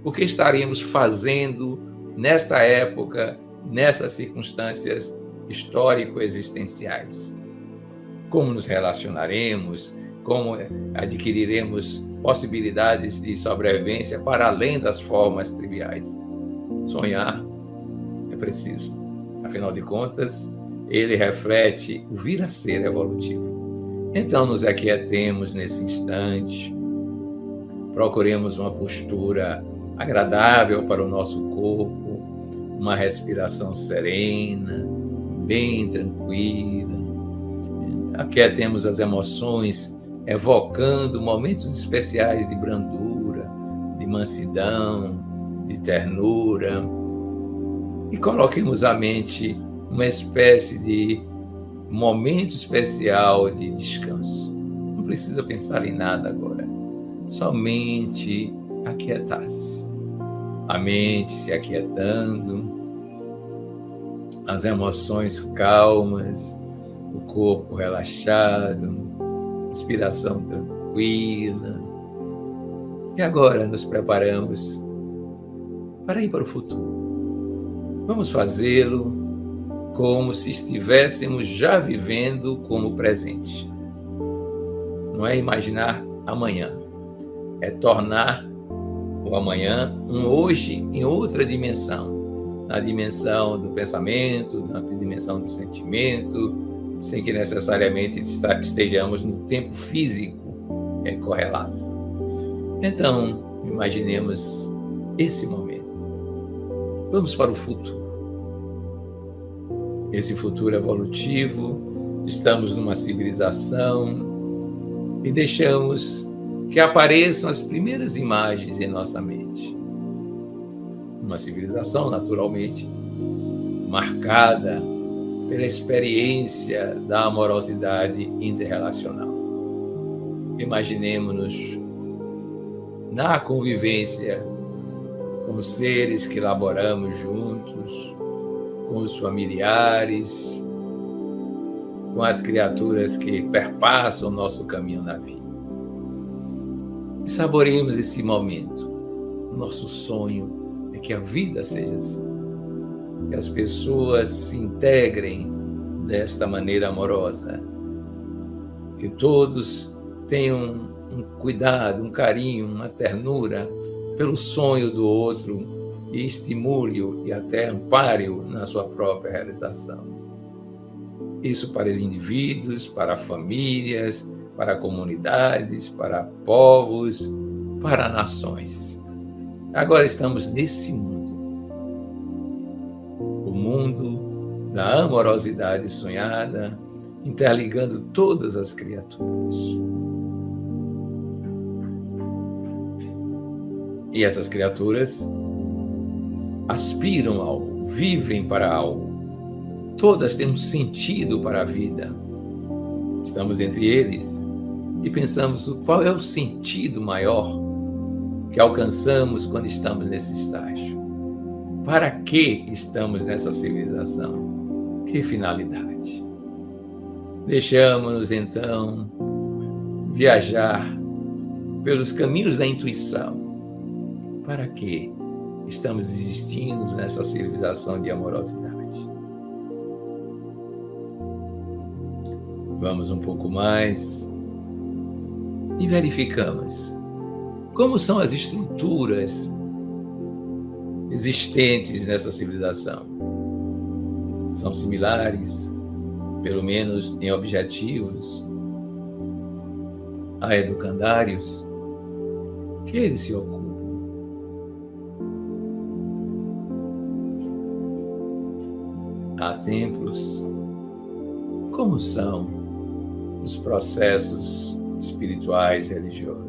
O que estaremos fazendo nesta época, nessas circunstâncias histórico-existenciais? Como nos relacionaremos? Como adquiriremos possibilidades de sobrevivência para além das formas triviais? Sonhar é preciso. Afinal de contas, ele reflete o vir a ser evolutivo. Então, nos aquietemos nesse instante, procuremos uma postura agradável para o nosso corpo, uma respiração serena, bem tranquila. Aquietemos as emoções, evocando momentos especiais de brandura, de mansidão, de ternura. E coloquemos à mente uma espécie de momento especial de descanso. Não precisa pensar em nada agora. Somente aquietar-se. A mente se aquietando, as emoções calmas, o corpo relaxado, respiração tranquila. E agora nos preparamos para ir para o futuro. Vamos fazê-lo como se estivéssemos já vivendo como presente. Não é imaginar amanhã, é tornar o amanhã um hoje em outra dimensão, na dimensão do pensamento, na dimensão do sentimento, sem que necessariamente estejamos no tempo físico correlato. Então, imaginemos esse momento. Vamos para o futuro. Esse futuro evolutivo, estamos numa civilização e deixamos que apareçam as primeiras imagens em nossa mente. Uma civilização, naturalmente, marcada pela experiência da amorosidade interrelacional. Imaginemos-nos na convivência com os seres que laboramos juntos, com os familiares, com as criaturas que perpassam o nosso caminho na vida. E saboreemos esse momento. Nosso sonho é que a vida seja assim, que as pessoas se integrem desta maneira amorosa, que todos tenham um cuidado, um carinho, uma ternura pelo sonho do outro e estimule-o e até ampare-o na sua própria realização. Isso para os indivíduos, para famílias, para comunidades, para povos, para nações. Agora estamos nesse mundo. O mundo da amorosidade sonhada, interligando todas as criaturas. E essas criaturas aspiram a algo, vivem para algo. Todas têm um sentido para a vida. Estamos entre eles e pensamos qual é o sentido maior que alcançamos quando estamos nesse estágio. Para que estamos nessa civilização? Que finalidade? Deixamos-nos, então, viajar pelos caminhos da intuição. Para que estamos existindo nessa civilização de amorosidade? Vamos um pouco mais e verificamos como são as estruturas existentes nessa civilização. São similares, pelo menos em objetivos, a educandários que eles se ocupam. Há templos. Como são os processos espirituais e religiosos?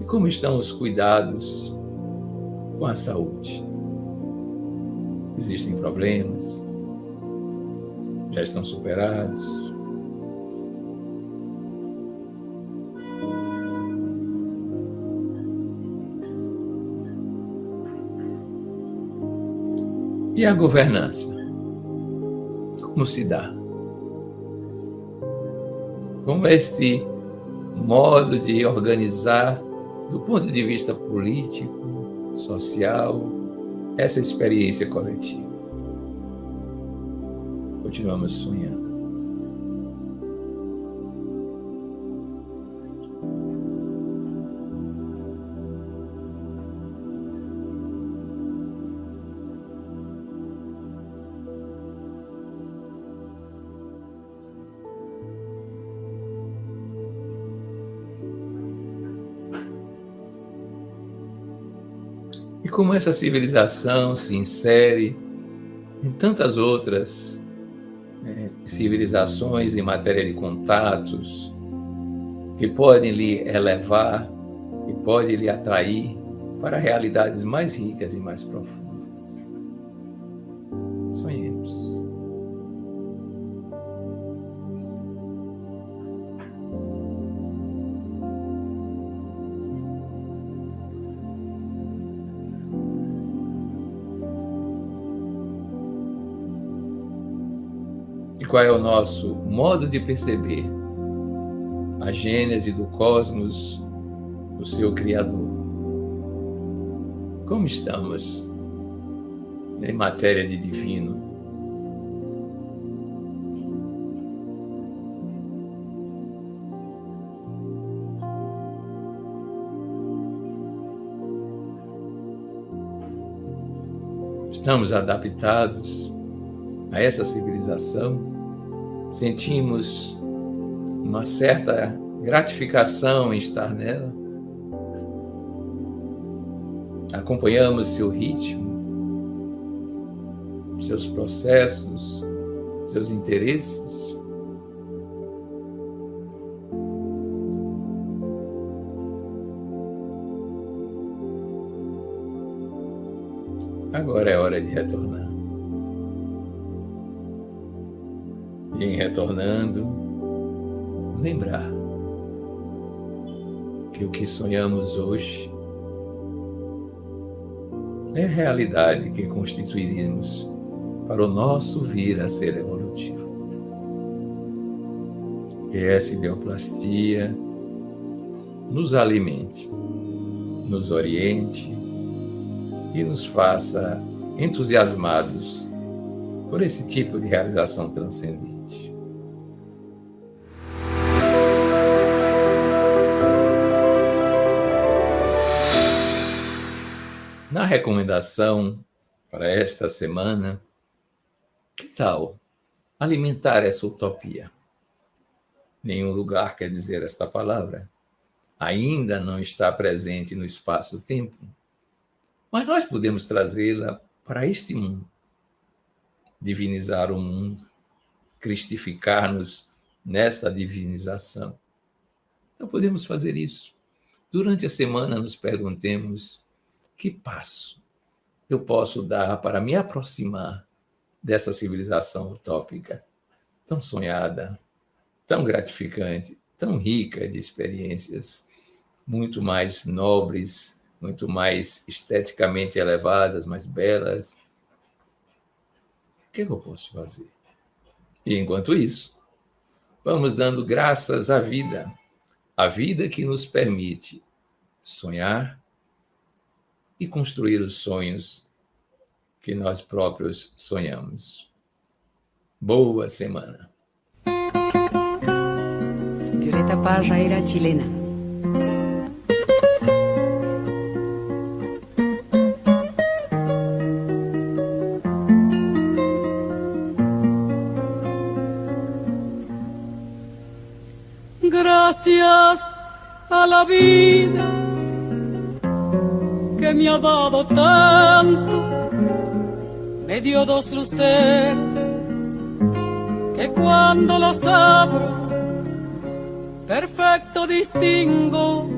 E como estão os cuidados com a saúde? Existem problemas? Já estão superados? E a governança? Como se dá? Como este modo de organizar, do ponto de vista político, social, essa experiência coletiva? Continuamos sonhando. E como essa civilização se insere em tantas outras civilizações em matéria de contatos que podem lhe elevar e podem lhe atrair para realidades mais ricas e mais profundas. Sonhemos. Qual é o nosso modo de perceber a gênese do cosmos, o seu Criador? Como estamos em matéria de divino? Estamos adaptados a essa civilização? Sentimos uma certa gratificação em estar nela? Acompanhamos seu ritmo, seus processos, seus interesses? Agora é hora de retornar. E em retornando, lembrar que o que sonhamos hoje é a realidade que constituiremos para o nosso vir a ser evolutivo. Que essa ideoplastia nos alimente, nos oriente e nos faça entusiasmados por esse tipo de realização transcendente. Na recomendação para esta semana, que tal alimentar essa utopia? Nenhum lugar quer dizer esta palavra. Ainda não está presente no espaço-tempo, mas nós podemos trazê-la para este mundo. Divinizar o mundo, cristificar-nos nesta divinização. Então podemos fazer isso. Durante a semana nos perguntemos: que passo eu posso dar para me aproximar dessa civilização utópica, tão sonhada, tão gratificante, tão rica de experiências muito mais nobres, muito mais esteticamente elevadas, mais belas, que eu posso fazer? E enquanto isso, vamos dando graças à vida que nos permite sonhar e construir os sonhos que nós próprios sonhamos. Boa semana. Violeta Parra era chilena. Gracias a la vida que me ha dado tanto, me dio dos luceros que cuando los abro perfecto distingo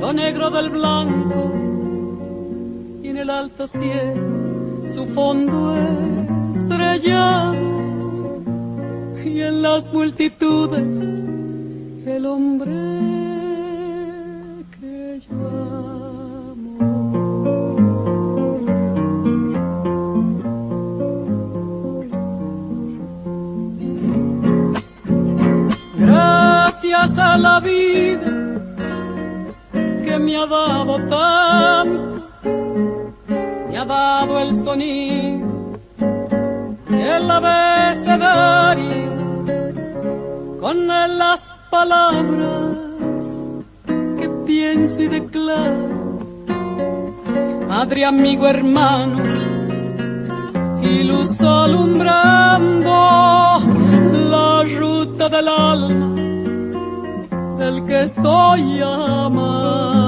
lo negro del blanco, y en el alto cielo su fondo estrellado, y en las multitudes el hombre que yo amo. Gracias a la vida que me ha dado tanto, me ha dado el sonido y el abecedario, con él las palabras que pienso y declaro. Madre, amigo, hermano, y luz alumbrando la ruta del alma del que estoy amando.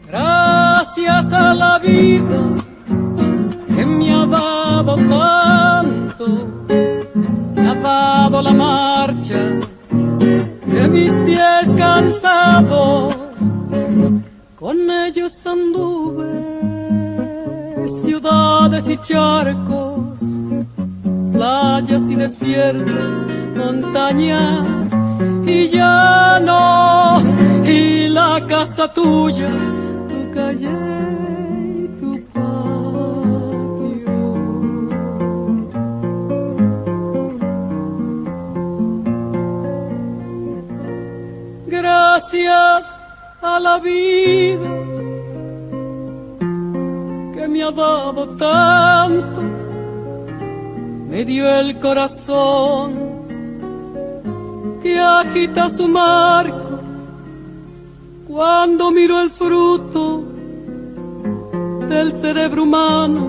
Gracias a la vida que me ha dado tanto, me ha dado la marcha de mis pies cansados, con ellos anduve ciudades y charcos, playas y desiertos, montañas y llanos, y la casa tuya, tu calle y tu patio. Gracias a la vida que me ha dado tanto, me dio el corazón que agita su marco cuando miro el fruto del cerebro humano,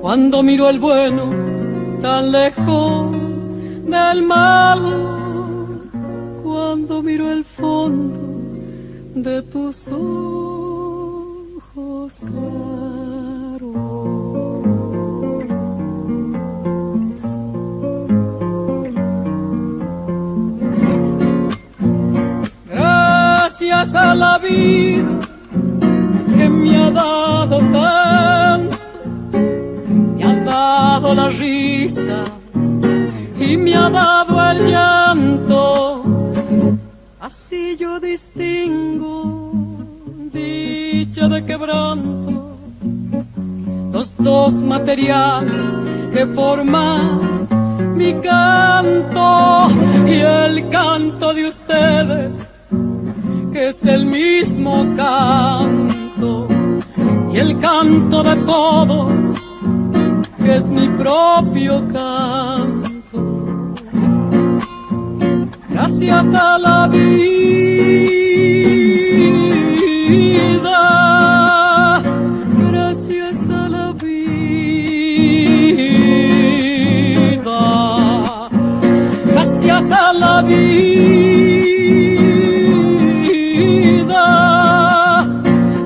cuando miro el bueno tan lejos del mal, cuando miro el fondo de tus ojos claros. Gracias a la vida que me ha dado tanto, me ha dado la risa y me ha dado el llanto, así yo distingo dicha de quebranto, los dos materiales que forman mi canto, y el canto de ustedes que es el mismo canto, y el canto de todos que es mi propio canto. Gracias a la vida, gracias a la vida, gracias a la vida,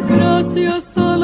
gracias a